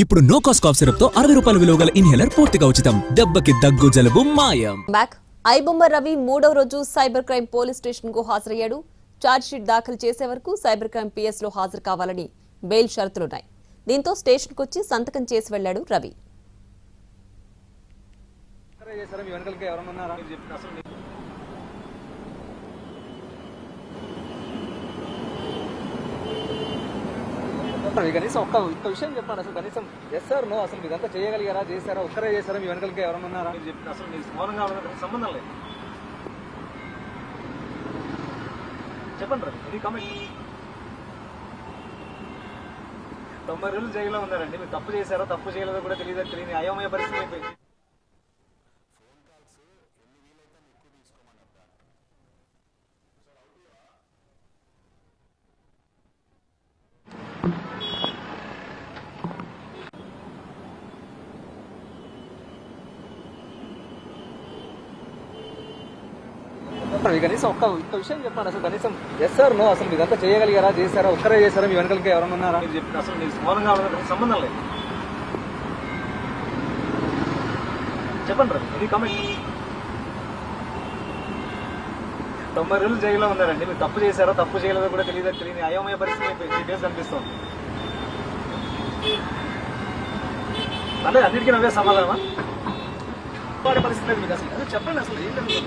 ఇప్పుడు no cost cough syrup తో 60 రూపాయల విలువ గల ఇన్హేలర్ పూర్తిగా ఉచితం. దెబ్బకి దగ్గు జలుబు మాయం. బ్యాక్ ఐబొమ్మ రవి మూడవ రోజు సైబర్ క్రైమ్ పోలీస్ స్టేషన్ కు హాజరయ్యాడు. ఛార్జ్ షీట్ దాఖలు చేసే వరకు సైబర్ క్రైమ్ పిఎస్ లో హాజరు కావాలని బెయిల్ షరతులున్నాయి. దీంతో స్టేషన్ కు వచ్చి సంతకం చేసి వెళ్లాడు రవి. కనీసం ఒక్క విషయం చెప్పండి. అసలు కనీసం ఎస్ సార్ నో, అసలు ఇదంతా చేయగలిగారా, చేశారా, ఒక్కరే చేశారా, మీ వెనకలకి ఎవరైనా ఉన్నారా? అసలు మీకు మౌనంగా ఉండడానికి సంబంధం లేదు. చెప్పండి రవి, ఇది కామెంట్. 90 రోజులు జైల్లో ఉన్నారండి. మీరు తప్పు చేశారో తప్పు చేయలేదో కూడా తెలియని అయోమయ పరిస్థితి అయిపోయింది. కనీసం ఒక్క విషయం చెప్పండి. అసలు కనీసం ఎస్ సార్ నో, అసలు ఇదంతా చేయగలిగారా, చేశారా, ఒక్కరే చేశారా, మీ వెనకలకి ఎవరైనా ఉన్నారా? అసలు మీకు మౌనంగా ఉండడానికి సంబంధం లేదు. చెప్పండి రవి, ఇది కామెంట్. 90 రోజులు జైల్లో ఉన్నారండి. మీరు తప్పు చేశారో తప్పు చేయలేదో కూడా తెలియని అయోమయ పరిస్థితి అయిపోయింది. డీటెయిల్స్ కనిపిస్తుంది. అంటే అన్నిటికీ నవ్వే సమాధానమా? పరిస్థితి లేదు మీకు. అసలు చెప్పండి, అసలు ఏంటంటే